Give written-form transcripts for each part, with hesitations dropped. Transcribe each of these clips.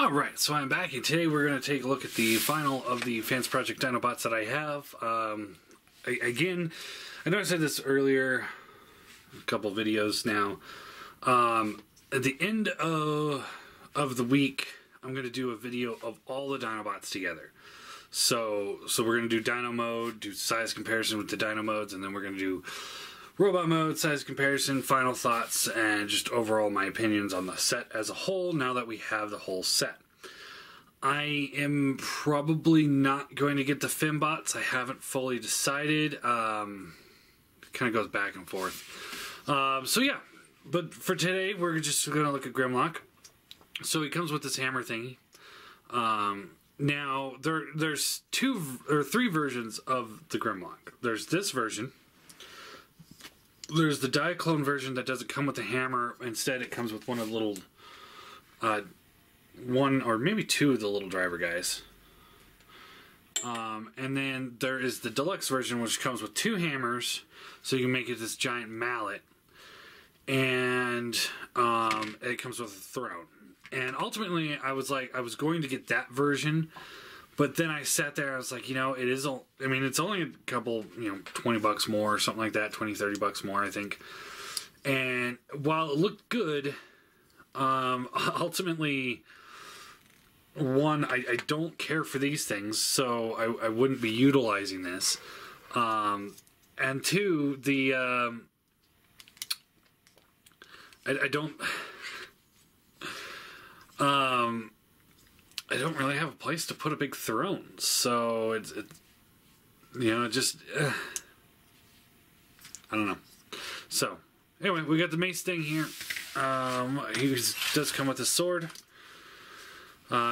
Alright, so I'm back, and today we're going to take a look at the final of the Fansproject Dinobots that I have. Again, I know I said this earlier, a couple videos now. At the end of the week, I'm going to do a video of all the Dinobots together. So we're going to do Dino Mode, do size comparison with the Dino Modes, and then we're going to do Robot Mode, size comparison, final thoughts, and just overall my opinions on the set as a whole now that we have the whole set. I am probably not going to get the Fembots. I haven't fully decided. It kind of goes back and forth. So yeah, but for today we're just going to look at Grimlock. So he comes with this hammer thingy. Now there's three versions of the Grimlock. There's this version. There's the Diaclone version that doesn't come with the hammer. Instead, it comes with one of the little, one or maybe two of the little driver guys. And then there is the deluxe version, which comes with two hammers, so you can make it this giant mallet. And it comes with a throne. And ultimately, I was going to get that version. But then I sat there, I was like, you know, it's only a couple, $20 more or something like that, 20, 30 bucks more, I think. And while it looked good, ultimately, one, I don't care for these things, so I wouldn't be utilizing this. And two, I don't really have a place to put a big throne, so I don't know. So anyway, we got the mace thing here. He does come with a sword.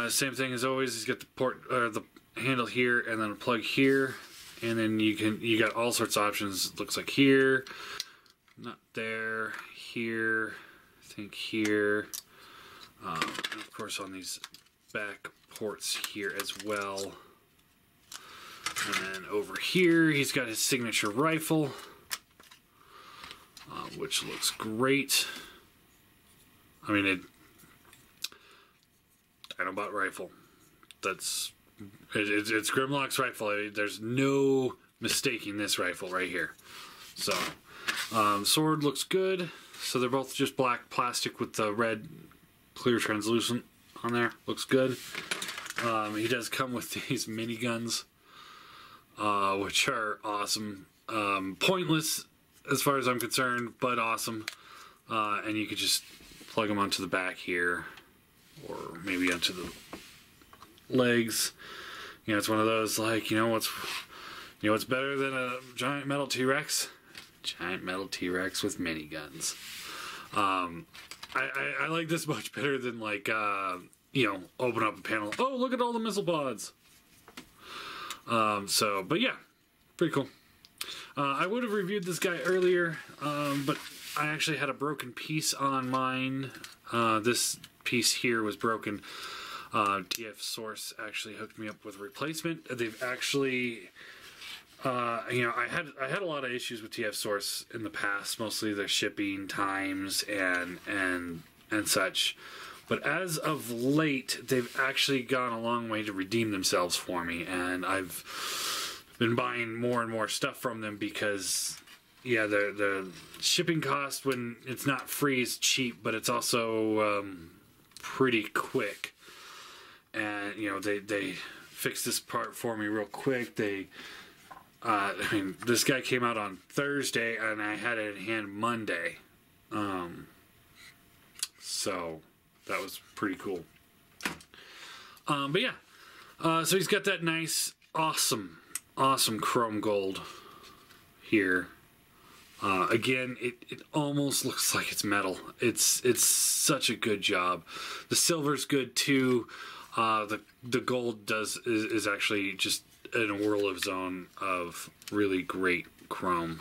Same thing as always. He's got the handle here, and then a plug here, and then you got all sorts of options. It looks like here, not there, here, I think here, and of course on these back ports here as well. And then over here he's got his signature rifle, which looks great. I mean, Dinobot rifle. It's Grimlock's rifle. There's no mistaking this rifle right here. So sword looks good. So they're both just black plastic with the red clear translucent on there. Looks good. He does come with these miniguns, which are awesome. Pointless as far as I'm concerned, but awesome. And you could just plug them onto the back here, or maybe onto the legs. It's one of those, like, what's better than a giant metal T-Rex? Giant metal T-Rex with miniguns. I like this much better than, like, open up a panel. Oh, look at all the missile pods. But yeah, pretty cool. I would have reviewed this guy earlier, but I actually had a broken piece on mine. This piece here was broken. TF Source actually hooked me up with a replacement. They've actually, I had a lot of issues with TF Source in the past, mostly their shipping times and such. But as of late, they've actually gone a long way to redeem themselves for me, and I've been buying more and more stuff from them because, yeah, the shipping cost when it's not free is cheap, but it's also pretty quick. And they fixed this part for me real quick. This guy came out on Thursday, and I had it in hand Monday. So that was pretty cool. But yeah, so he's got that nice, awesome chrome gold here. Again, it almost looks like it's metal. It's such a good job. The silver's good too. The gold is actually just in a world of its own of really great chrome.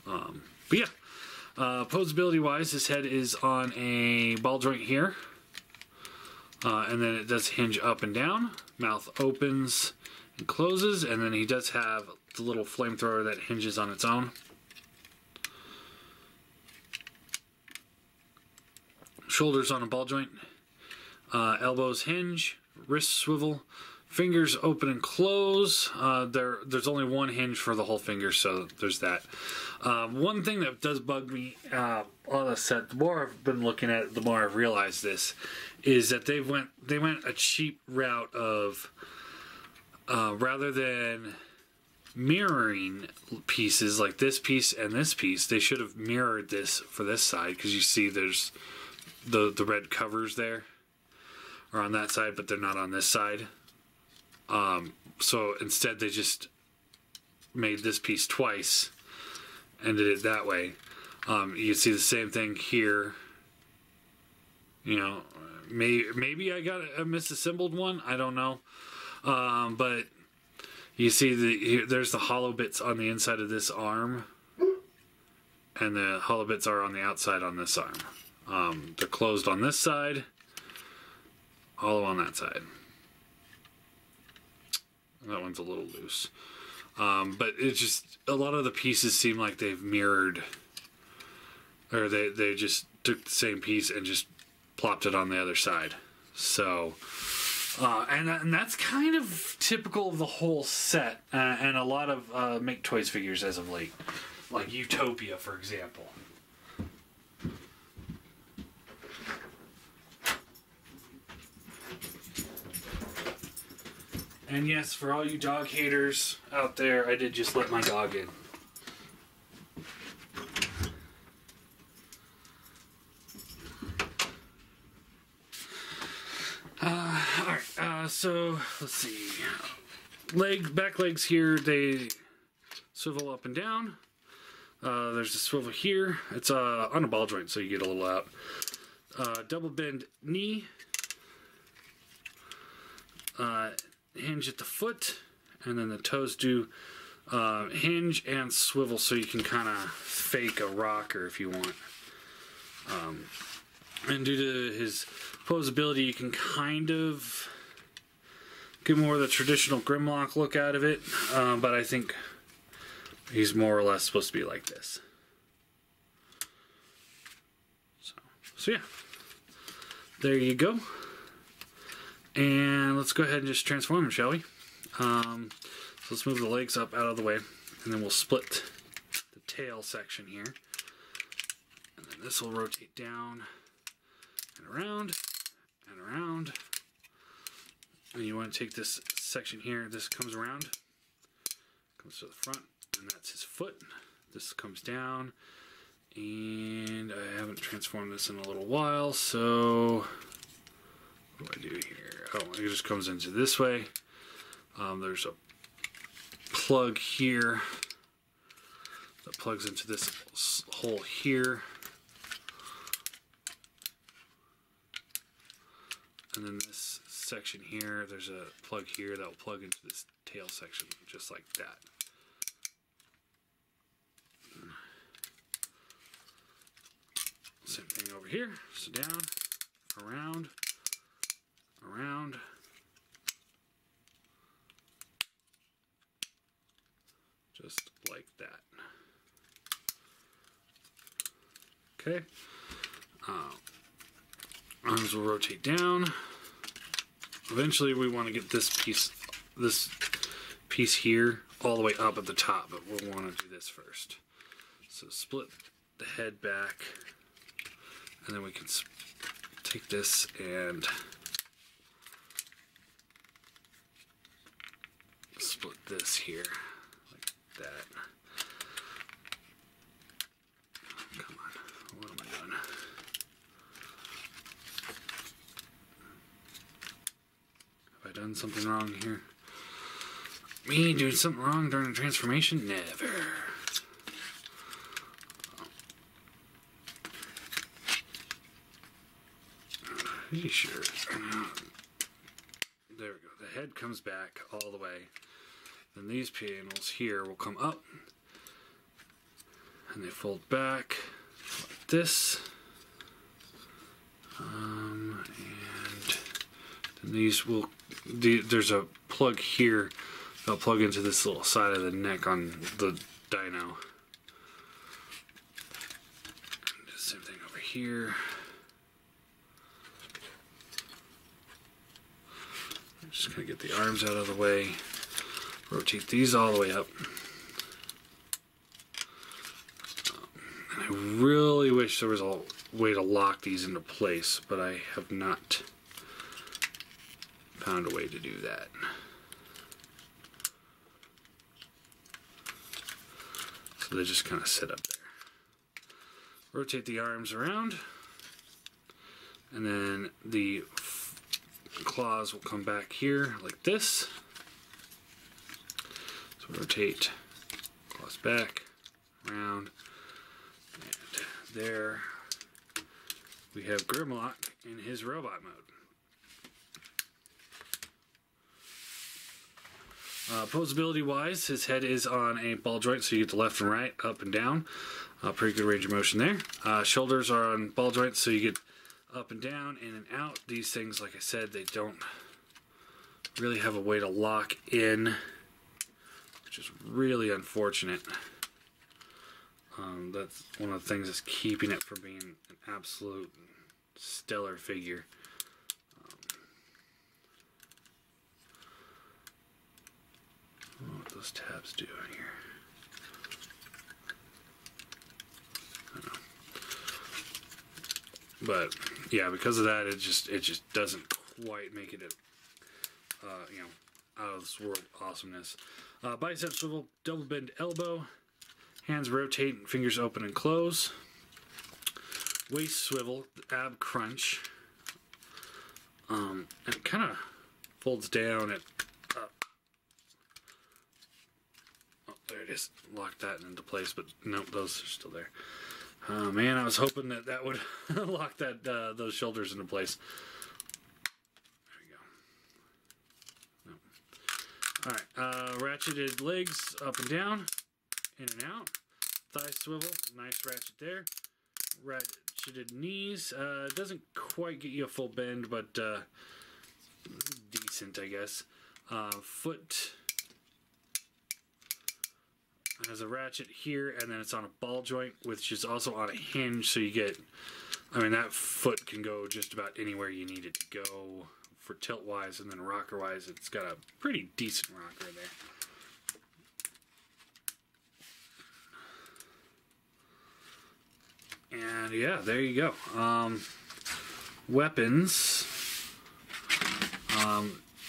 But yeah. Poseability wise, his head is on a ball joint here, and then it does hinge up and down. Mouth opens and closes, and then he does have the little flamethrower that hinges on its own. Shoulders on a ball joint. elbows hinge, wrist swivel, fingers open and close. There's only one hinge for the whole finger, so there's that. One thing that does bug me on the set, the more I've been looking at it, the more I've realized this, is that they went a cheap route of rather than mirroring pieces like this piece and this piece, they should have mirrored this for this side, because you see there's the red covers there are on that side, but they're not on this side. So instead they just made this piece twice and did it that way. You can see the same thing here. You know, maybe I got a misassembled one, I don't know. But you see there's the hollow bits on the inside of this arm, and the hollow bits are on the outside on this arm. They're closed on this side, hollow on that side. That one's a little loose. But it's just, a lot of the pieces seem like they've mirrored, or they just took the same piece and just plopped it on the other side. So, and that's kind of typical of the whole set, and a lot of Make Toys figures as of late. Like Utopia, for example. And yes, for all you dog haters out there, I did just let my dog in. Alright, so let's see. Back legs here, they swivel up and down. There's a swivel here. It's on a ball joint, so you get a little out. Double bend knee. Hinge at the foot, and then the toes do hinge and swivel, so you can kind of fake a rocker if you want. And due to his Poseability, you can kind of get more of the traditional Grimlock look out of it, but I think he's more or less supposed to be like this. So yeah, there you go. And let's go ahead and just transform him, shall we? So let's move the legs up out of the way, and then we'll split the tail section here. And then this will rotate down and around and around. And you want to take this section here, this comes around, comes to the front, and that's his foot. This comes down, and I haven't transformed this in a little while, so what do I do here? Oh, it just comes into this way. There's a plug here that plugs into this hole here. And then this section here, there's a plug here that will plug into this tail section, just like that. Same thing over here. So down, around, around, just like that. Okay. Arms will rotate down. Eventually we want to get this piece here all the way up at the top, but we'll want to do this first. So split the head back, and then we can take this and split this here like that. Come on, what am I doing? Have I done something wrong here? Me doing something wrong during the transformation? Never. Pretty sure. There we go. The head comes back all the way. Then these panels here will come up, and they fold back like this. And then these will. There's a plug here that'll plug into this little side of the neck on the Dino. And the same thing over here. Just gonna get the arms out of the way. Rotate these all the way up. And I really wish there was a way to lock these into place, but I have not found a way to do that. So they just kind of sit up there. Rotate the arms around, and then the claws will come back here like this. So rotate, claws back, around, and there we have Grimlock in his robot mode. Poseability wise, his head is on a ball joint, so you get the left and right, up and down. Pretty good range of motion there. Shoulders are on ball joints, so you get up and down, in and out. These things, like I said, they don't really have a way to lock in, which is really unfortunate. That's one of the things that's keeping it from being an absolute stellar figure. I don't know what those tabs do here. But yeah, because of that, it just doesn't quite make it a you know, out of this world awesomeness. Bicep swivel, double bend elbow, hands rotate, fingers open and close. Waist swivel, ab crunch. And it kind of folds down at up. Oh, there it is. Lock that into place, but nope, those are still there. Oh man, I was hoping that that would lock that those shoulders into place. There we go. Nope. All right, ratcheted legs up and down, in and out. Thigh swivel, nice ratchet there. Ratcheted knees. Doesn't quite get you a full bend, but decent, I guess. Foot has a ratchet here, and then it's on a ball joint, which is also on a hinge, so you get, I mean, that foot can go just about anywhere you need it to go for tilt wise, and then rocker wise, it's got a pretty decent rocker there. And yeah, there you go. Weapons.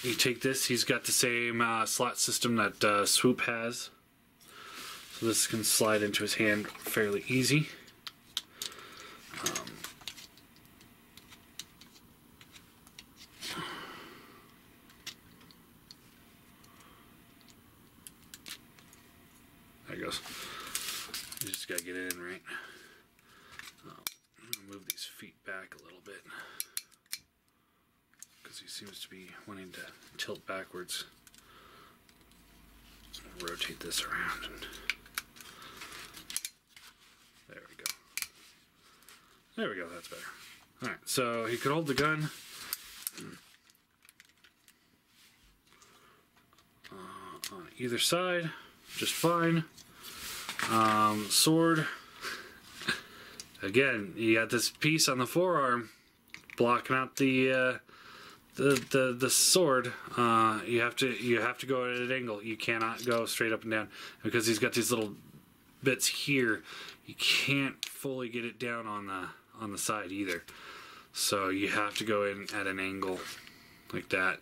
You take this, he's got the same slot system that Swoop has. So this can slide into his hand fairly easy. There it goes. You just gotta get it in right. I'm gonna move these feet back a little bit because he seems to be wanting to tilt backwards. I'll rotate this around and there we go. There we go, that's better. Alright, so he could hold the gun. On either side, just fine. Sword. Again, you got this piece on the forearm blocking out the sword. You have to go at an angle. You cannot go straight up and down because he's got these little bits here. You can't fully get it down on the side either. So you have to go in at an angle like that.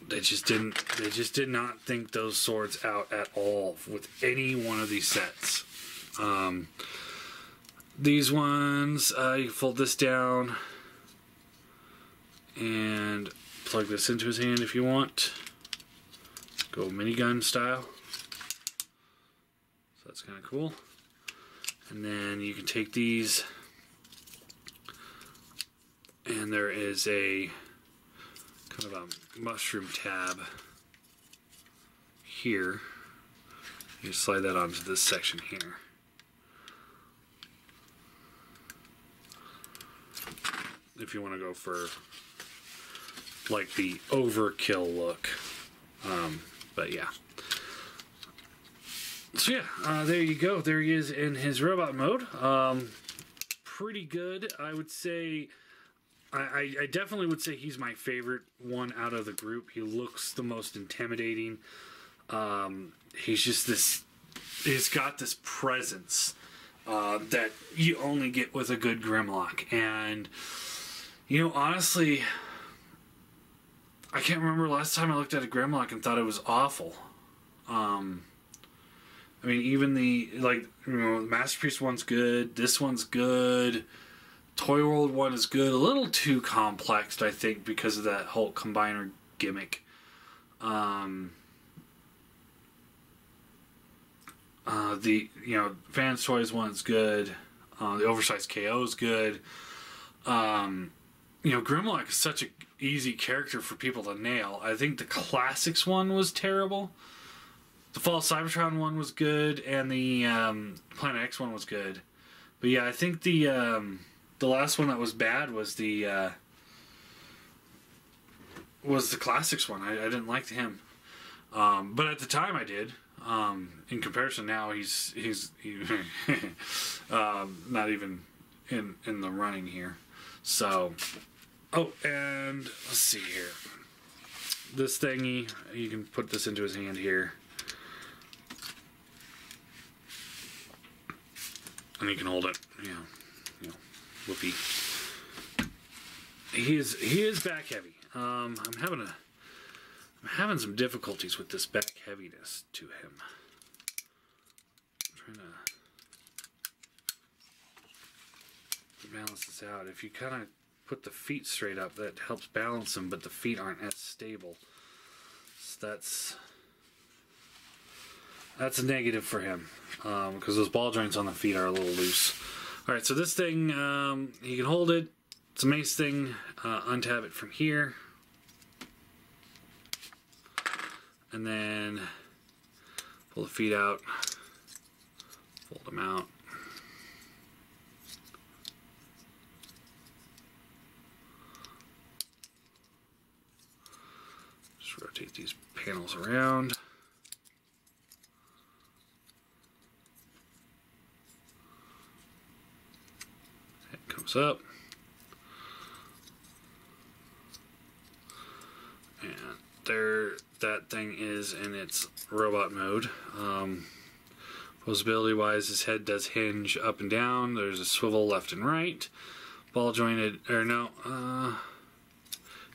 They just did not think those swords out at all with any one of these sets. These ones, you fold this down and plug this into his hand if you want. Go minigun style. So that's kind of cool. And then you can take these, and there is a kind of a mushroom tab here. You slide that onto this section here. If you want to go for like the overkill look. But yeah. So yeah, there you go. There he is in his robot mode. Pretty good. I would say I definitely would say he's my favorite one out of the group. He looks the most intimidating. He's just this. He's got this presence that you only get with a good Grimlock, and honestly, I can't remember last time I looked at a Grimlock and thought it was awful. I mean, even the Masterpiece one's good. This one's good. Toy World one is good. A little too complex, I think, because of that whole combiner gimmick. The Fans Toys one's good. The Oversized KO is good. Grimlock is such an easy character for people to nail. I think the Classics one was terrible. The Fall of Cybertron one was good, and the Planet X one was good. But yeah, I think the last one that was bad was the Classics one. I didn't like him, but at the time I did. In comparison now, he's not even in the running here. So, and let's see here. This thingy, you can put this into his hand here. And he can hold it, whoopee. He is back heavy. I'm having some difficulties with this back heaviness to him. I'm trying to balance this out. If you kind of put the feet straight up, that helps balance him, but the feet aren't as stable. So that's a negative for him, because those ball joints on the feet are a little loose. Alright, so this thing, he can hold it. It's a mace thing. Untab it from here. And then pull the feet out. Fold them out. Just rotate these panels around. Comes up, and there that thing is in its robot mode. Poseability wise, his head does hinge up and down. There's a swivel left and right. Ball jointed, or no,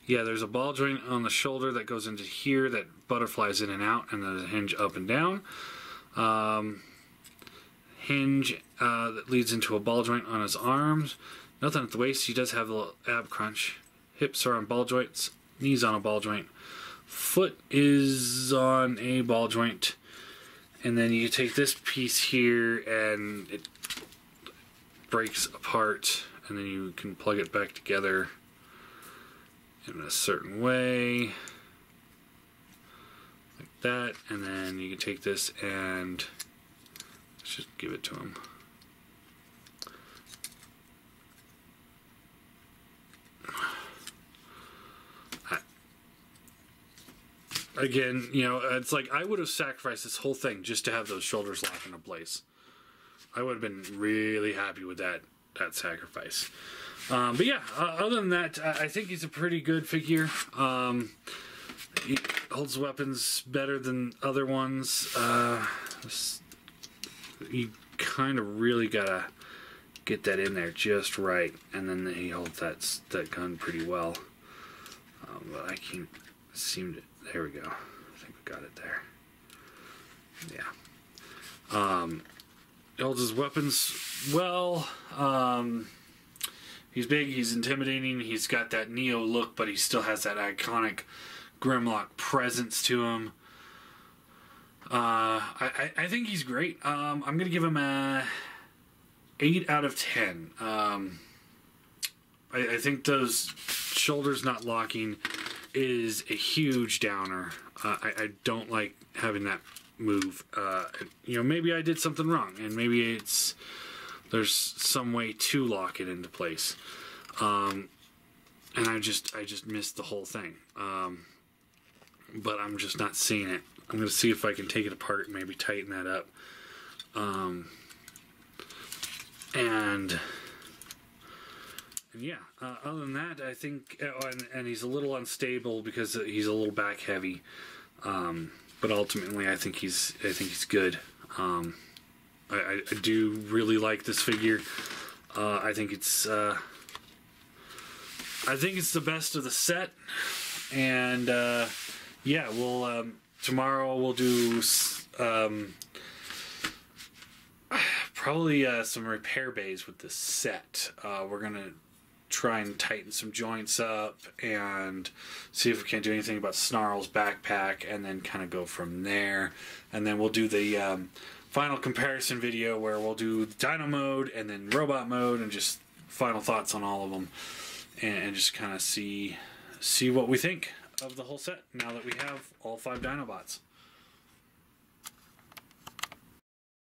yeah, there's a ball joint on the shoulder that goes into here that butterflies in and out, and there's a hinge up and down. Hinge that leads into a ball joint on his arms. Nothing at the waist. He does have a little ab crunch. Hips are on ball joints. Knees on a ball joint. Foot is on a ball joint. And then you take this piece here and it breaks apart. And then you can plug it back together in a certain way. Like that. And then you can take this and let's just give it to him. Again, it's like I would have sacrificed this whole thing just to have those shoulders lock into place. I would have been really happy with that sacrifice. But yeah, other than that, I think he's a pretty good figure. He holds weapons better than other ones. You kind of really gotta get that in there just right, and then he holds that gun pretty well. But I can't seem to. There we go. I think we got it there. Yeah. He holds his weapons well. He's big. He's intimidating. He's got that Neo look, but he still has that iconic Grimlock presence to him. I think he's great. I'm going to give him a 8 out of 10. I think those shoulders not locking is a huge downer. I don't like having that move. Maybe I did something wrong, and maybe there's some way to lock it into place. And I just missed the whole thing. But I'm just not seeing it. I'm going to see if I can take it apart and maybe tighten that up. And yeah, other than that, I think, and he's a little unstable because he's a little back heavy. But ultimately, I think he's good. I do really like this figure. I think it's the best of the set. And yeah, we'll tomorrow we'll do probably some repair bays with this set. We're gonna try and tighten some joints up and see if we can do anything about Snarl's backpack, and then kind of go from there. And then we'll do the final comparison video where we'll do Dino Mode and then Robot Mode, and just final thoughts on all of them, and just kind of see what we think of the whole set now that we have all 5 Dinobots.